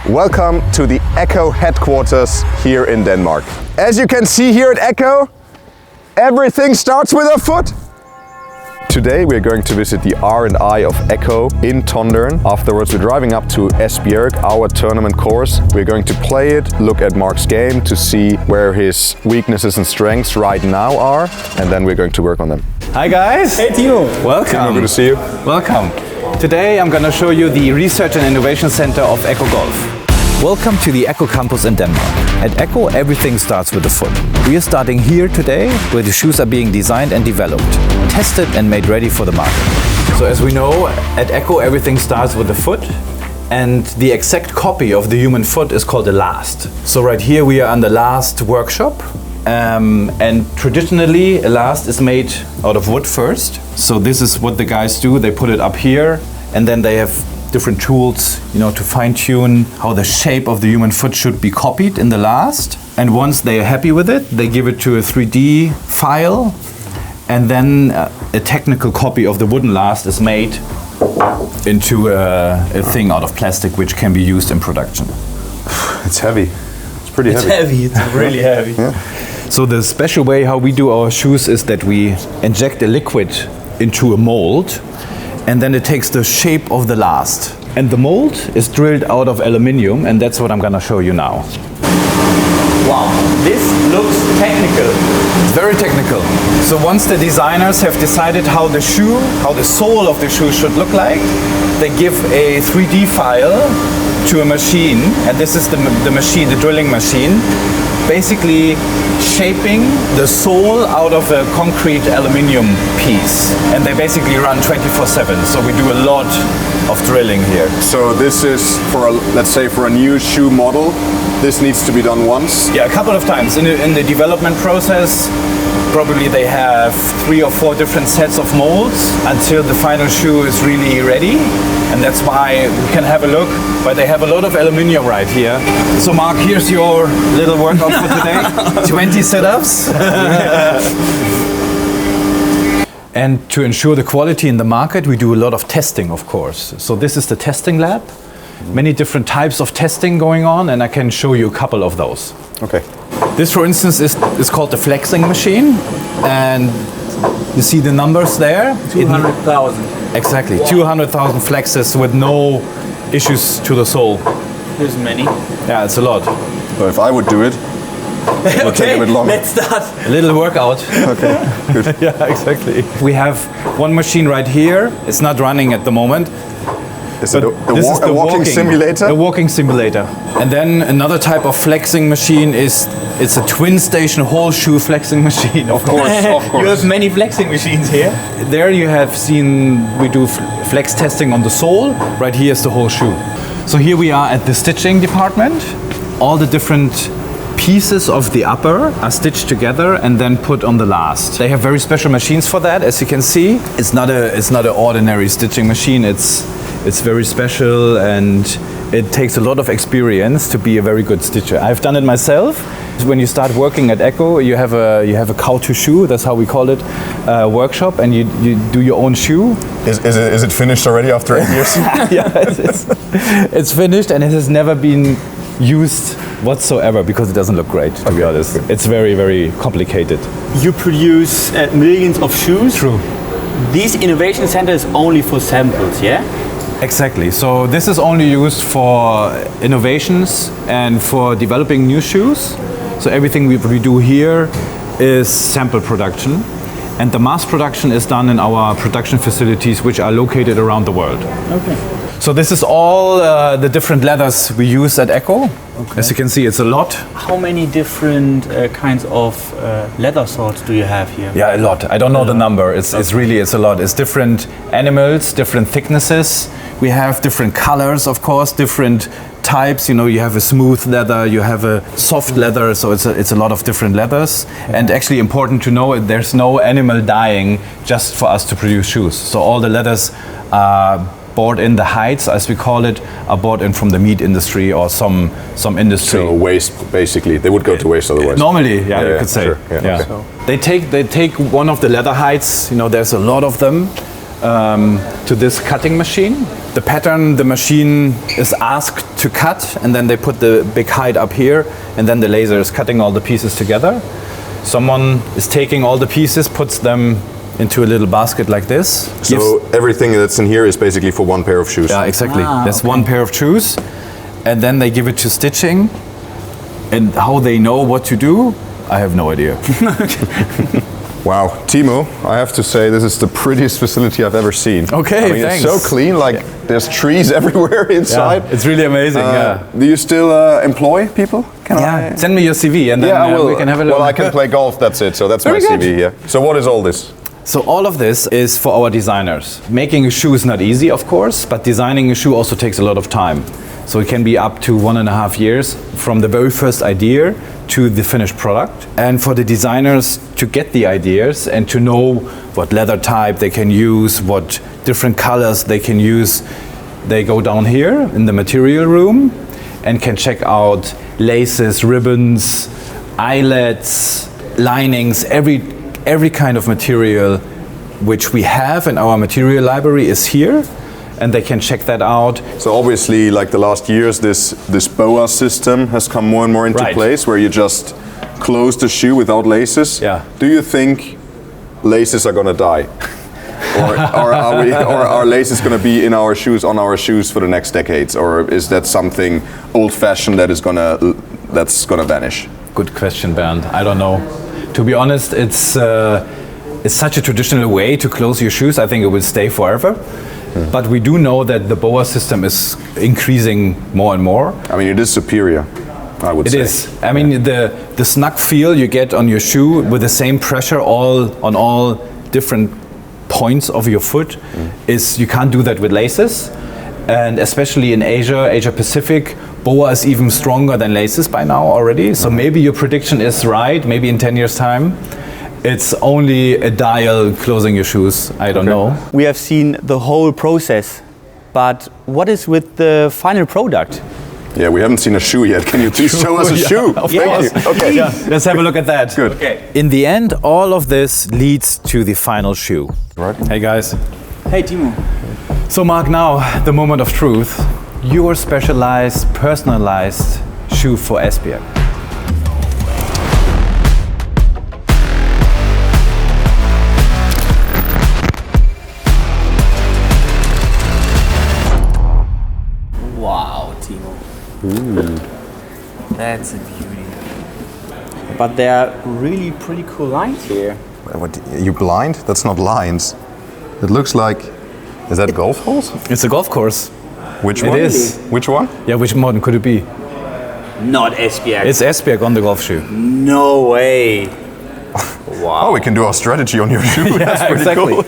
Welcome to the ECCO headquarters here in Denmark. As you can see here at ECCO, everything starts with a foot. Today we're going to visit the R&I of ECCO in Tondern. Afterwards we're driving up to Esbjerg, our tournament course. We're going to play it, look at Marc's game to see where his weaknesses and strengths right now are, and then we're going to work on them. Hi guys! Hey Timo! Welcome! Timo, good to see you. Welcome! Today I'm going to show you the Research and Innovation Center of ECCO Golf. Welcome to the ECCO campus in Denmark. At ECCO, everything starts with the foot. We are starting here today, where the shoes are being designed and developed, tested and made ready for the market. So as we know, at ECCO everything starts with the foot, and the exact copy of the human foot is called a last. So right here we are on the last workshop, and traditionally a last is made out of wood first. So this is what the guys do, they put it up here, and then they have different tools, to fine-tune how the shape of the human foot should be copied in the last. And once they are happy with it, they give it to a 3D file, and then a technical copy of the wooden last is made into a thing out of plastic which can be used in production. It's heavy. It's pretty heavy. It's heavy, it's really heavy. Yeah. So the special way how we do our shoes is that we inject a liquid into a mold, and then it takes the shape of the last. And the mold is drilled out of aluminium, and that's what I'm gonna show you now. Wow, this looks technical. It's very technical. So once the designers have decided how the sole of the shoe should look like, they give a 3D file to a machine, and this is the machine, the drilling machine, basically shaping the sole out of a concrete aluminium piece. And they basically run 24/7, so we do a lot of drilling here. So this is for let's say for a new shoe model, this needs to be done once? Yeah, a couple of times. In the development process, probably they have 3 or 4 different sets of molds until the final shoe is really ready. And that's why we can have a look, but they have a lot of aluminium right here. So Marc, here's your little workout for today. 20 sit-ups. And to ensure the quality in the market, we do a lot of testing, of course. So this is the testing lab. Many different types of testing going on, and I can show you a couple of those. Okay. This, for instance, is called the flexing machine, and you see the numbers there. 200,000. Exactly, wow. 200,000 flexes with no issues to the sole. There's many. Yeah, it's a lot. So if I would do it, it would take a bit longer. Let's start. A little workout. Okay, good. Yeah, exactly. We have one machine right here. It's not running at the moment. Is it a walking simulator? A walking simulator. And then another type of flexing machine it's a twin station whole shoe flexing machine. Of course, of course. You have many flexing machines here. There you have seen we do flex testing on the sole. Right here is the whole shoe. So here we are at the stitching department. All the different pieces of the upper are stitched together and then put on the last. They have very special machines for that, as you can see. It's not an ordinary stitching machine. It's very special, and it takes a lot of experience to be a very good stitcher. I've done it myself. When you start working at ECCO, you have a cow to shoe, that's how we call it, workshop, and you do your own shoe. Is it finished already after 8 years? Yeah, it's finished, and it has never been used whatsoever because it doesn't look great, to be honest. It's very, very complicated. You produce millions of shoes. True. This innovation center is only for samples, yeah? Exactly. So this is only used for innovations and for developing new shoes. So everything we do here is sample production, and the mass production is done in our production facilities, which are located around the world. Okay. So this is all the different leathers we use at ECCO. Okay. As you can see, it's a lot. How many different kinds of leather sorts do you have here? Yeah, a lot. I don't know the number. It's a lot. It's different animals, different thicknesses. We have different colors, of course, different types. You have a smooth leather, you have a soft leather, so it's a lot of different leathers. And actually important to know, there's no animal dying just for us to produce shoes. So all the leathers are bought in, the hides, as we call it, are bought in from the meat industry or some industry. So waste, basically. They would go to waste otherwise. Normally, you could say. Sure. Yeah, yeah. okay. So they take one of the leather hides, there's a lot of them, to this cutting machine. the pattern the machine is asked to cut, and then they put the big height up here, and then the laser is cutting all the pieces together. Someone is taking all the pieces, puts them into a little basket like this. So everything that's in here is basically for one pair of shoes? Yeah, exactly. That's okay. one pair of shoes, and then they give it to stitching. And how they know what to do, I have no idea. Wow, Timo, I have to say this is the prettiest facility I've ever seen. Okay, I mean, thanks. it's so clean, like there's trees everywhere inside. Yeah, it's really amazing, Do you still employ people? Can I? Send me your CV and then Yeah, I will. we can have a look. Well, I can play golf, that's it. So that's Very my good. CV, yeah. So what is all this? So all of this is for our designers. Making a shoe is not easy, of course, but designing a shoe also takes a lot of time. So it can be up to 1.5 years from the very first idea to the finished product. And for the designers to get the ideas and to know what leather type they can use, what different colors they can use, they go down here in the material room and can check out laces, ribbons, eyelets, linings, every kind of material which we have in our material library is here, and they can check that out. So obviously, like the last years, this BOA system has come more and more into Right. place, where you just close the shoe without laces. Yeah. Do you think laces are gonna die? or are laces gonna be in our shoes, on our shoes for the next decades? Or is that something old-fashioned that's gonna vanish? Good question, Bernd. I don't know. To be honest, it's such a traditional way to close your shoes. I think it will stay forever. But we do know that the BOA system is increasing more and more. I mean, it is superior, I would say. It is. I mean, the snug feel you get on your shoe with the same pressure on all different points of your foot is, you can't do that with laces. And especially in Asia Pacific, BOA is even stronger than laces by now already. So maybe your prediction is right. Maybe in 10 years' time, it's only a dial closing your shoes. I don't know. We have seen the whole process, but what is with the final product? Yeah, we haven't seen a shoe yet. Can you please show us a shoe? Of Thank course. you. Okay. Yeah, let's have a look at that. Good. Okay. In the end, all of this leads to the final shoe. Right. Hey guys. Hey Timo. So Marc, now the moment of truth. Your specialized, personalized shoe for Esbjerg. Wow, Timo. That's a beauty. But there are really pretty cool lines here. What, you blind? That's not lines. It looks like, is that golf holes? It's a golf course. Which It one? is. Which one? Yeah, which modern could it be? Not Esbjerg. It's Esbjerg on the golf shoe. No way. Wow. Oh, we can do our strategy on your shoe. That's pretty exactly. cool.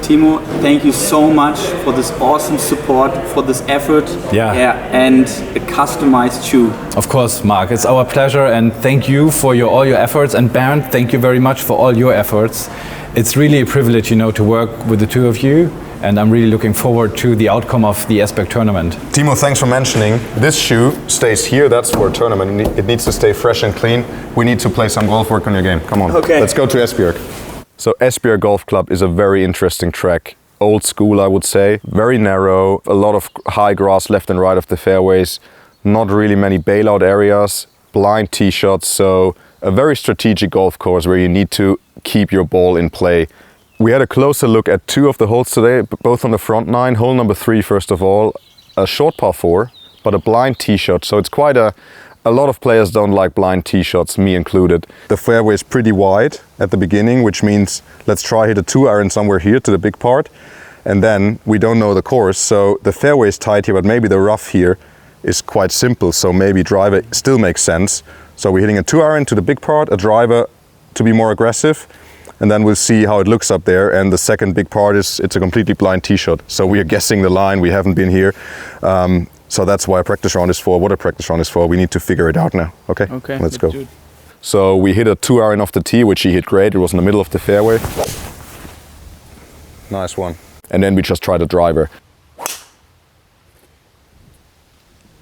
Timo, thank you so much for this awesome support, for this effort. Yeah. And a customized shoe. Of course, Marc, it's our pleasure, and thank you for all your efforts. And Bernd, thank you very much for all your efforts. It's really a privilege, to work with the two of you, and I'm really looking forward to the outcome of the Esbjerg tournament. Timo, thanks for mentioning. This shoe stays here. That's for a tournament. It needs to stay fresh and clean. We need to play some golf, work on your game. Come on. Okay. Let's go to Esbjerg. So Esbjerg Golf Club is a very interesting track. Old school, I would say. Very narrow, a lot of high grass left and right of the fairways. Not really many bailout areas, blind tee shots. So a very strategic golf course where you need to keep your ball in play. We had a closer look at two of the holes today, both on the front nine. Hole number 3, first of all, a short par 4, but a blind tee shot. So it's quite a lot of players don't like blind tee shots, me included. The fairway is pretty wide at the beginning, which means let's try hit a 2-iron somewhere here to the big part. And then we don't know the course, so the fairway is tight here, but maybe the rough here is quite simple. So maybe driver still makes sense. So we're hitting a 2-iron to the big part, a driver to be more aggressive. And then we'll see how it looks up there. And the second big part is it's a completely blind tee shot. So we are guessing the line. We haven't been here. So that's why a practice round is for. What a practice round is for. We need to figure it out now. Okay, let's go. So we hit a 2-iron off the tee, which he hit great. It was in the middle of the fairway. Nice one. And then we just tried a driver.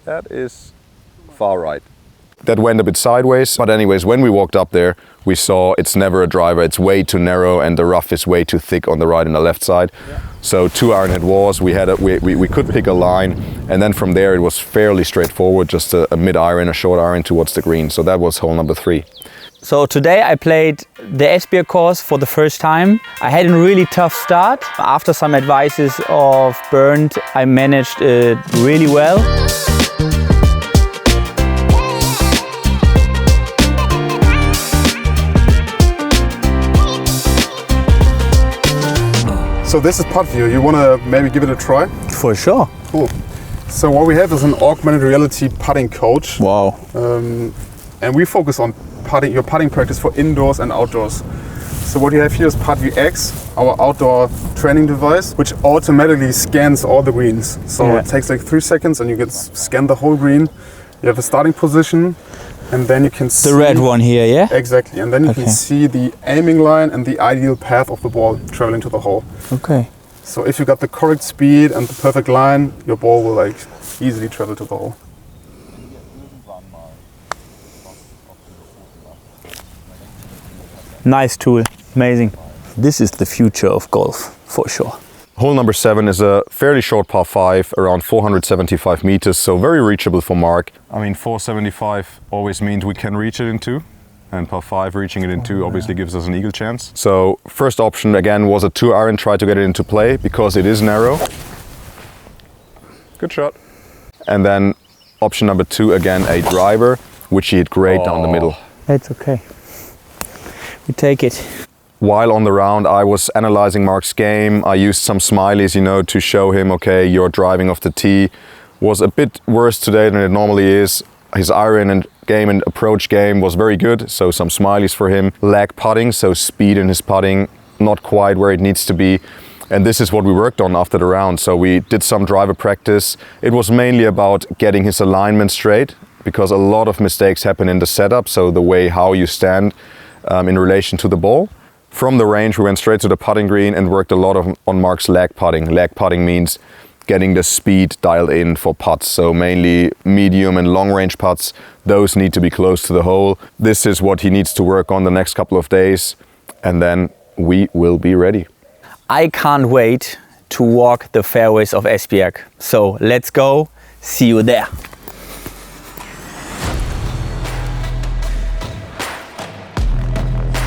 That is far right. that went a bit sideways. But anyways, when we walked up there, we saw it's never a driver. It's way too narrow and the rough is way too thick on the right and the left side. So 2-iron it was. We could pick a line, and then from there it was fairly straightforward, just a mid-iron, a short iron towards the green. So that was hole number 3. So today I played the Esbjerg course for the first time. I had a really tough start. After some advices of Bernd, I managed it really well. So this is putt view. You want to maybe give it a try? For sure. Cool. So what we have is an augmented reality putting coach. Wow. And we focus on your putting practice for indoors and outdoors. So what you have here is PuttView X, our outdoor training device, which automatically scans all the greens. So it takes like 3 seconds and you can scan the whole green. You have a starting position, and then you can see... The red one here, yeah? Exactly. And then you can see the aiming line and the ideal path of the ball traveling to the hole. Okay. So if you got the correct speed and the perfect line, your ball will like easily travel to the hole. Nice tool, amazing. This is the future of golf, for sure. Hole number 7 is a fairly short par 5, around 475 meters, so very reachable for Marc. I mean, 475 always means we can reach it in 2, and par 5 reaching it in 2 obviously gives us an eagle chance. So first option again was a 2-iron, try to get it into play because it is narrow. Good shot. And then option number 2 again, a driver, which he hit great down the middle. That's okay. We take it. While on the round, I was analyzing Marc's game. I used some smileys, you know, to show him, okay, your driving off the tee was a bit worse today than it normally is. His iron and game and approach game was very good, so some smileys for him. Lag putting, so speed in his putting, not quite where it needs to be. And this is what we worked on after the round. So we did some driver practice. It was mainly about getting his alignment straight, because a lot of mistakes happen in the setup, so the way how you stand in relation to the ball. From the range, we went straight to the putting green and worked a lot on Marc's lag putting. Lag putting means getting the speed dialed in for putts. So mainly medium and long range putts, those need to be close to the hole. This is what he needs to work on the next couple of days, and then we will be ready. I can't wait to walk the fairways of Esbjerg. So let's go, see you there.